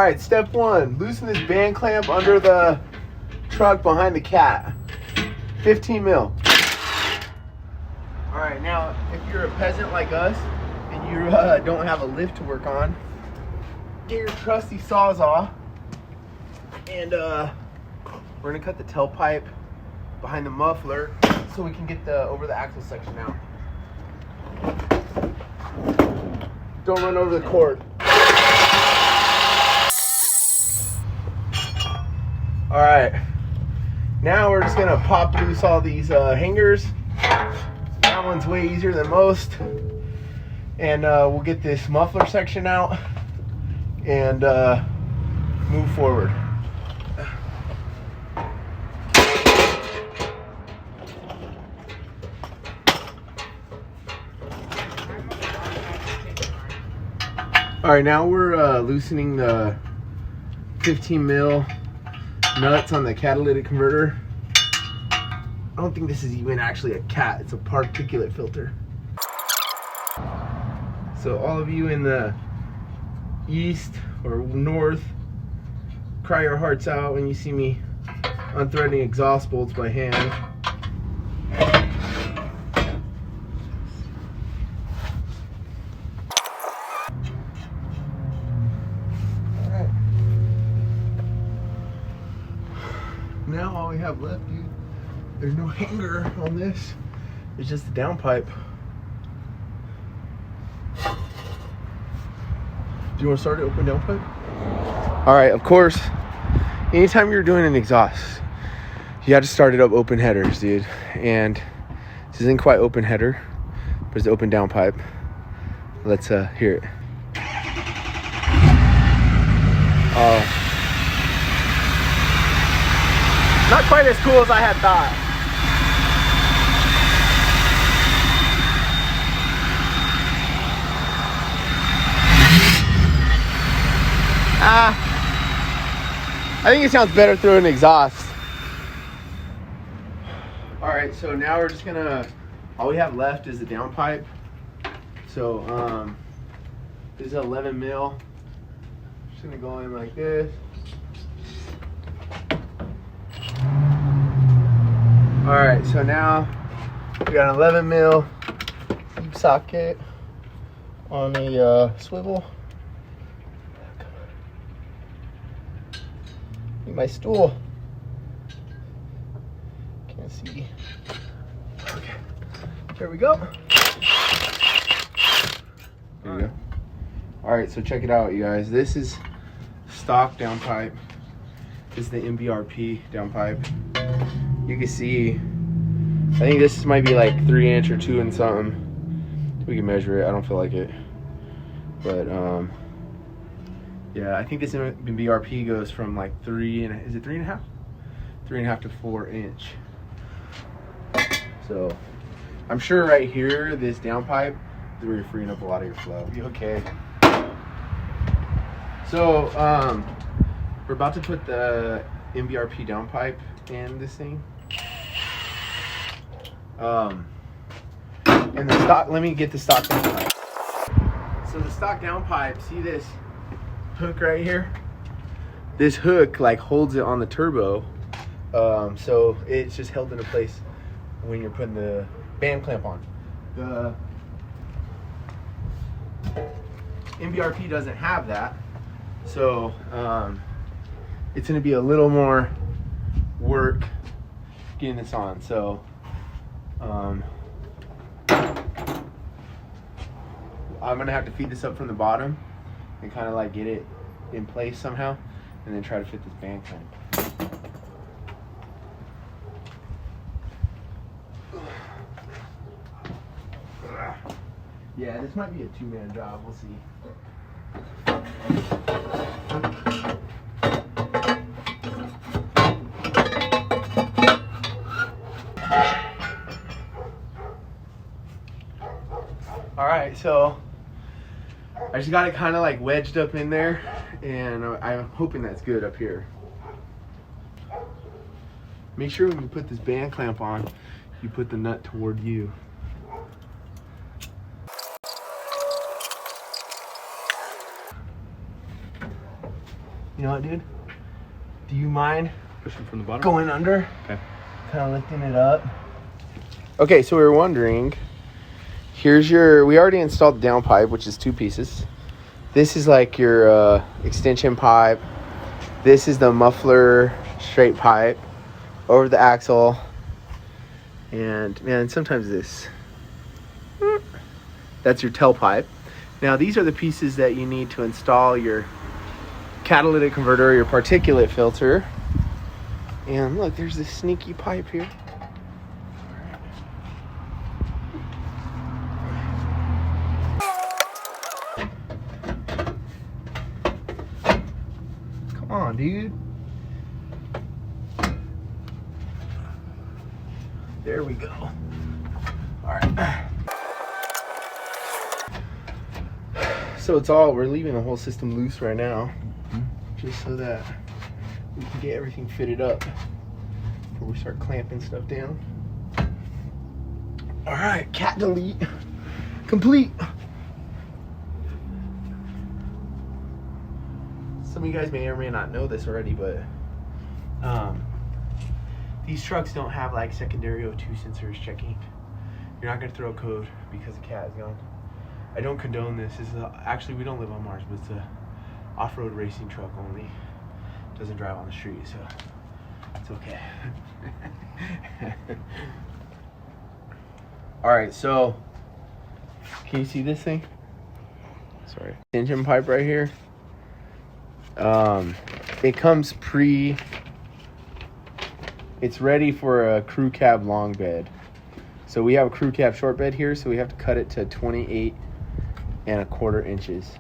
right, step one, loosen this band clamp under the truck behind the cat. 15 mil. All right, now if you're a peasant like us and you don't have a lift to work on, get your trusty Sawzall and we're gonna cut the tailpipe behind the muffler so we can get the over the axle section out. Don't run over the cord. All right, now we're just gonna pop loose all these hangers. That one's way easier than most. And we'll get this muffler section out and move forward. All right, now we're loosening the 15 mil nuts on the catalytic converter. I don't think this is even actually a cat, it's a particulate filter. So all of you in the east or north, cry your hearts out when you see me unthreading exhaust bolts by hand. Now all we have left, dude, there's no hanger on this. It's just the downpipe. Do you want to start it open downpipe? All right, of course, anytime you're doing an exhaust, you got to start it up open headers, dude. And this isn't quite open header, but it's open downpipe. Let's hear it. Not quite as cool as I had thought. I think it sounds better through an exhaust. All right, so now we're just gonna, all we have left is the downpipe. So this is 11 mil. Just gonna go in like this. All right, so now we got an 11 mil deep socket on a swivel. Need my stool. Can't see. Okay, there we go. There you go. All right, so check it out, you guys. This is stock downpipe. This is the Mbrp downpipe. You can see, I think this might be like 3 inch or 2 and something. We can measure it. I don't feel like it, but yeah, I think this Mbrp goes from like 3.5 to 4 inch. So I'm sure right here, this downpipe, we're freeing up a lot of your flow. Be okay. So we're about to put the Mbrp downpipe in this thing. And the stock, let me get the stock downpipe. So the stock downpipe, see this hook right here? This hook like holds it on the turbo. So it's just held into place when you're putting the band clamp on. The Mbrp doesn't have that. So it's gonna be a little more work getting this on. So I'm gonna have to feed this up from the bottom and kind of like get it in place somehow, and then try to fit this band clamp. Yeah, this might be a 2-man job. We'll see. All right, so I just got it kind of like wedged up in there, and I'm hoping that's good up here. Make sure when you put this band clamp on, you put the nut toward you. You know what, dude? Do you mind pushing from the bottom? going under? Okay. Kind of lifting it up. Okay, so we were wondering, here's your, we already installed the downpipe, which is 2 pieces. This is like your extension pipe. This is the muffler straight pipe over the axle. And man, sometimes this, that's your tailpipe. Now these are the pieces that you need to install your catalytic converter, your particulate filter. And look, there's this sneaky pipe here. Come on, dude. There we go. All right. So it's all, we're leaving the whole system loose right now, just so that we can get everything fitted up before we start clamping stuff down. All right, cat delete complete. Some of you guys may or may not know this already, but these trucks don't have like secondary O2 sensors checking. You're not gonna throw a code because the cat is gone. I don't condone this. This is actually, we don't live on Mars, but it's a off-road racing truck only. It doesn't drive on the street, so it's okay. All right, so can you see this thing? Sorry, engine pipe right here. It comes it's ready for a crew cab long bed. So we have a crew cab short bed here, so we have to cut it to 28¼ inches.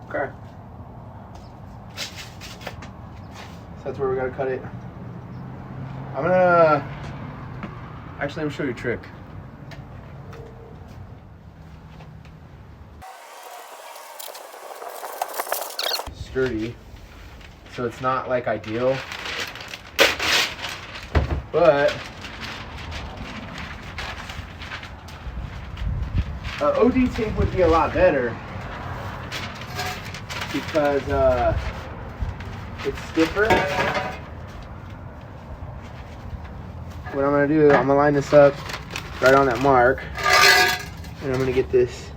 Okay. So that's where we gotta cut it. I'm gonna show you a trick. Sturdy, so it's not like ideal, but OD tape would be a lot better because it's stiffer. What I'm gonna do, I'm gonna line this up right on that mark, and I'm gonna get this.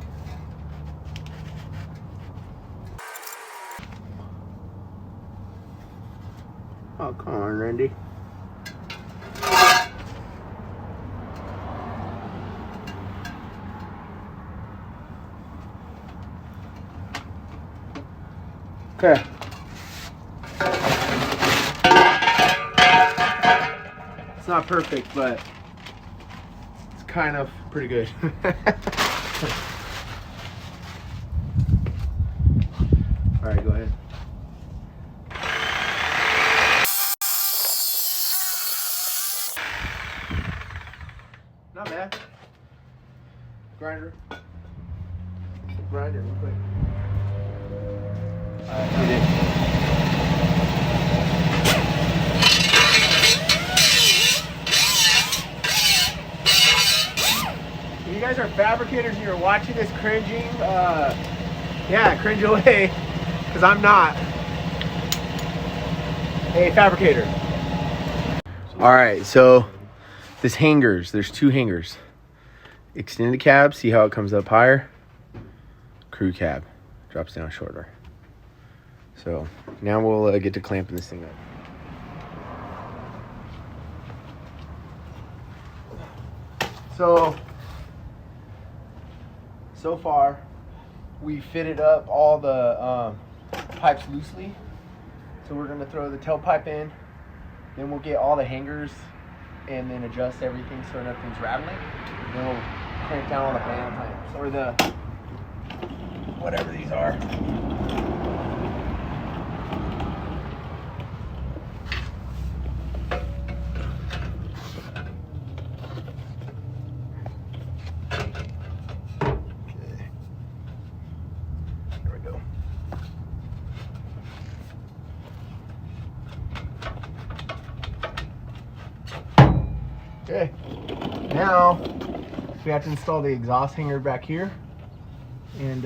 Oh, come on, Randy. Okay. It's not perfect, but it's kind of pretty good. All right, go ahead. Not bad. Grinder. Grind it real quick. Hit it. If you guys are fabricators and you're watching this cringing, yeah, cringe away, because I'm not a fabricator. All right, so this hangers, there's 2 hangers. Extended cab, see how it comes up higher? Crew cab, drops down shorter. So now we'll get to clamping this thing up. So far, we fitted up all the pipes loosely. So we're gonna throw the tailpipe in, then we'll get all the hangers and then adjust everything so nothing's rattling. Then we'll clamp down on the band clamps or the whatever these are. Okay. Now we have to install the exhaust hanger back here and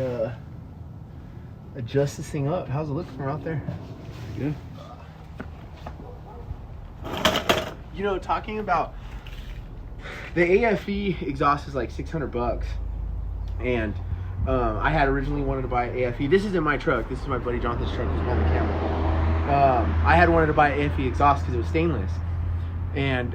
adjust this thing up. How's it look from out there? Good. You know, talking about the AFE exhaust is like $600, and I had originally wanted to buy AFE. This isn't my truck. This is my buddy Jonathan's truck. He's on the camera. I had wanted to buy AFE exhaust because it was stainless, and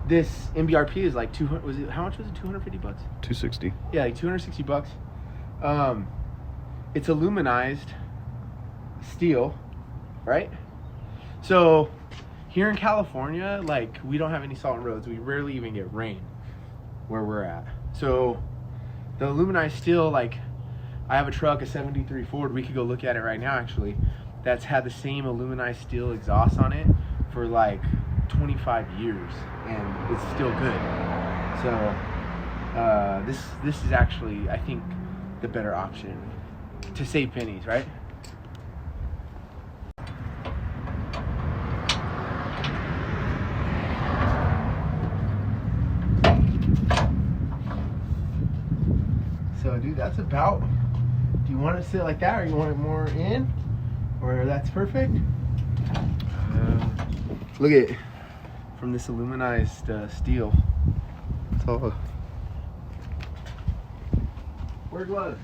this Mbrp is like 200. Was it? How much was it? $250? $260. Yeah, like $260. It's aluminized steel, right? So here in California, like, we don't have any salt roads. We rarely even get rain where we're at. So the aluminized steel, like, I have a truck, a 73 Ford. We could go look at it right now, actually. That's had the same aluminized steel exhaust on it for like 25 years, and it's still good. So this is actually, I think, the better option to save pennies, right? So, dude, that's about. Do you want it to sit like that, or you want it more in, or that's perfect? Look at it from this aluminized steel. It's all. Where's Love?